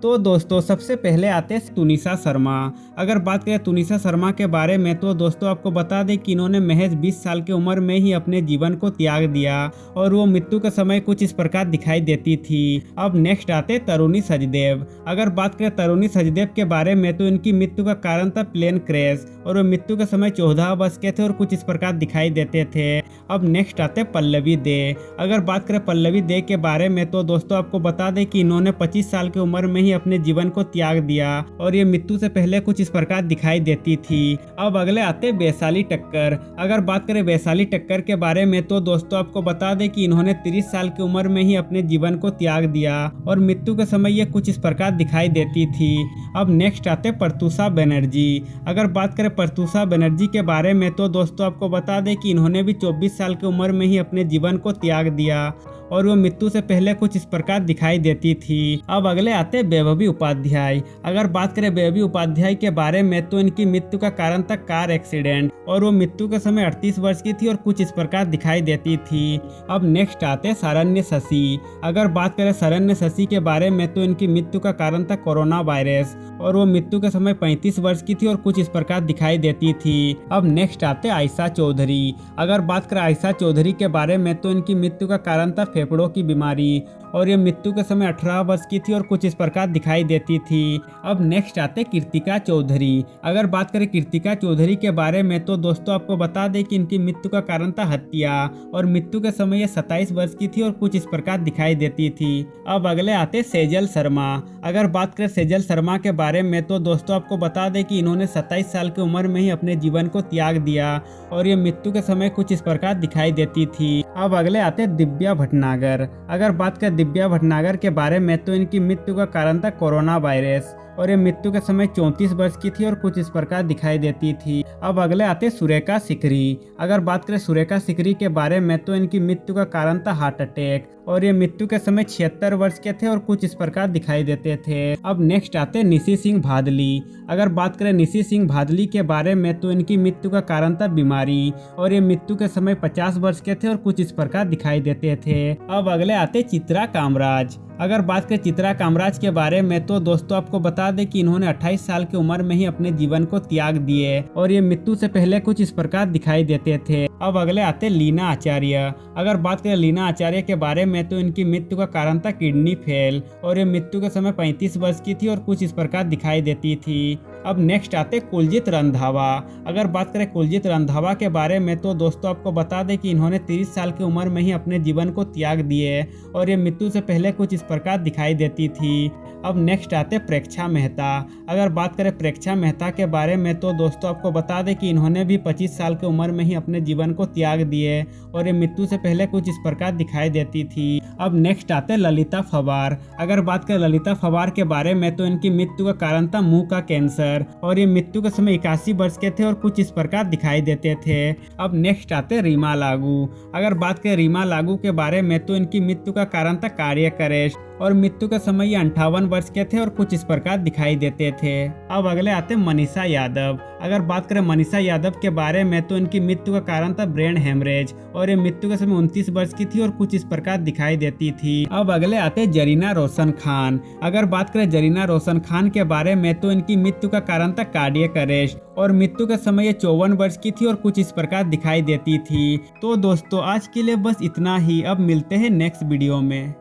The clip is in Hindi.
तो दोस्तों सबसे पहले आते हैं तुनिशा शर्मा। अगर बात करें तुनिशा शर्मा के बारे में तो दोस्तों आपको बता दें कि इन्होंने महज 20 साल की उम्र में ही अपने जीवन को त्याग दिया और वो मृत्यु के समय कुछ इस प्रकार दिखाई देती थी। अब नेक्स्ट आते तरुणी सचदेव। अगर बात करें तरुणी सचदेव के बारे में तो इनकी मृत्यु का कारण था प्लेन क्रैश और वो मृत्यु के समय 14 वर्ष के थे और कुछ इस प्रकार दिखाई देते थे। अब नेक्स्ट आते पल्लवी दे। अगर बात करें पल्लवी दे के बारे में तो दोस्तों आपको बता दें कि इन्होंने 25 साल की उम्र में ही अपने जीवन को त्याग दिया और ये मृत्यु से पहले कुछ इस प्रकार दिखाई देती थी। अब अगले आते वैशाली ठक्कर। अगर बात करें वैशाली ठक्कर के बारे में तो दोस्तों आपको बता दें कि इन्होंने 30 साल की उम्र में ही अपने जीवन को त्याग दिया और मृत्यु के समय ये कुछ इस प्रकार दिखाई देती थी। अब नेक्स्ट आते प्रत्यूषा बनर्जी। अगर बात करें प्रत्यूषा बनर्जी के बारे में तो दोस्तों आपको बता दें कि इन्होंने भी 24 साल की उम्र में ही अपने जीवन को त्याग दिया और वो मृत्यु से पहले कुछ इस प्रकार दिखाई देती थी। अब अगले आते वैभवी उपाध्याय। अगर बात करें वैभवी उपाध्याय के बारे में तो इनकी मृत्यु का कारण था कार एक्सीडेंट और वो मृत्यु के समय 38 वर्ष की थी और कुछ इस प्रकार दिखाई देती थी। अब नेक्स्ट आते शरण्य शशि। अगर बात करें शरण्य शशि के बारे में तो इनकी मृत्यु का कारण था कोरोना वायरस और वो मृत्यु के समय 35 वर्ष की थी और कुछ इस प्रकार दिखाई देती थी। अब नेक्स्ट आते आयशा चौधरी। अगर बात करें आयशा चौधरी के बारे में तो इनकी मृत्यु का कारण था फेफड़ों की बीमारी और ये मृत्यु के समय 18 वर्ष की थी और कुछ इस प्रकार दिखाई देती थी। अब नेक्स्ट आते कृतिका चौधरी। अगर बात करें कृतिका चौधरी के बारे में तो दोस्तों आपको बता दें कि इनकी मृत्यु का कारण था हत्या और मृत्यु के समय ये 27 वर्ष की थी और कुछ इस प्रकार दिखाई देती थी। अब अगले आते सेजल शर्मा। अगर बात करें सेजल शर्मा के बारे में तो दोस्तों आपको बता दें कि इन्होंने 27 साल की उम्र में ही अपने जीवन को त्याग दिया और ये मृत्यु के समय कुछ इस प्रकार दिखाई देती थी। अब अगले आते दिव्या भटनागर। अगर बात करें दिव्या भटनागर के बारे में तो इनकी मृत्यु का कारण था कोरोना वायरस और ये मृत्यु के समय 34 वर्ष की थी और कुछ इस प्रकार दिखाई देती थी। अब अगले आते सुरेखा सिकरी। अगर बात करें सुरेखा सिकरी के बारे में तो इनकी मृत्यु का कारण था हार्ट अटैक और ये मृत्यु के समय 76 वर्ष के थे और कुछ इस प्रकार दिखाई देते थे। अब नेक्स्ट आते निशी सिंह भादली। अगर बात करें निशी सिंह भादली के बारे में तो इनकी मृत्यु का कारण था बीमारी और ये मृत्यु के समय 50 वर्ष के थे और कुछ इस प्रकार दिखाई देते थे। अब अगले आते चित्रा कामराज। अगर बात करें चित्रा कामराज के बारे में तो दोस्तों आपको बता दें कि इन्होंने 28 साल की उम्र में ही अपने जीवन को त्याग दिए और ये मृत्यु से पहले कुछ इस प्रकार दिखाई देते थे। अब अगले आते लीना आचार्य। अगर बात करें लीना आचार्य के बारे में तो इनकी मृत्यु का कारण था किडनी फेल और ये मृत्यु के समय 35 वर्ष की थी और कुछ इस प्रकार दिखाई देती थी। अब नेक्स्ट आते कुलजीत रंधावा। अगर बात करें कुलजीत रंधावा के बारे में तो दोस्तों आपको बता दें कि इन्होंने 30 साल की उम्र में ही अपने जीवन को त्याग दिए और ये मृत्यु से पहले कुछ इस प्रकार दिखाई देती थी। अब नेक्स्ट आते प्रेक्षा मेहता। अगर बात करें प्रेक्षा मेहता के बारे में तो दोस्तों आपको बता दें कि इन्होंने भी 25 साल की उम्र में ही अपने जीवन को त्याग दिए और ये मृत्यु से पहले कुछ इस प्रकार दिखाई देती थी। अब नेक्स्ट आते ललिता फवार। अगर बात करें ललिता फवार के बारे में तो इनकी मृत्यु का कारण था मुंह का कैंसर और ये मृत्यु के समय 81 वर्ष के थे और कुछ इस प्रकार दिखाई देते थे। अब नेक्स्ट आते रीमा लागू। अगर बात करें रीमा लागू के बारे में तो इनकी मृत्यु का कारण था कार्डियक अरेस्ट और मृत्यु के समय ये 58 वर्ष के थे और कुछ इस प्रकार दिखाई देते थे। अब अगले आते मनीषा यादव। अगर बात करें मनीषा यादव के बारे में तो इनकी मृत्यु का कारण था ब्रेन हेमरेज और ये मृत्यु के समय 29 वर्ष की थी और कुछ इस प्रकार दिखाई देती थी। अब अगले आते जरीना रोशन खान। अगर बात करें जरीना रोशन खान के बारे में तो इनकी मृत्यु का कारण था कार्डियक अरेस्ट और मृत्यु के समय ये 54 वर्ष की थी और कुछ इस प्रकार दिखाई देती थी। तो दोस्तों आज के लिए बस इतना ही। अब मिलते हैं नेक्स्ट वीडियो में।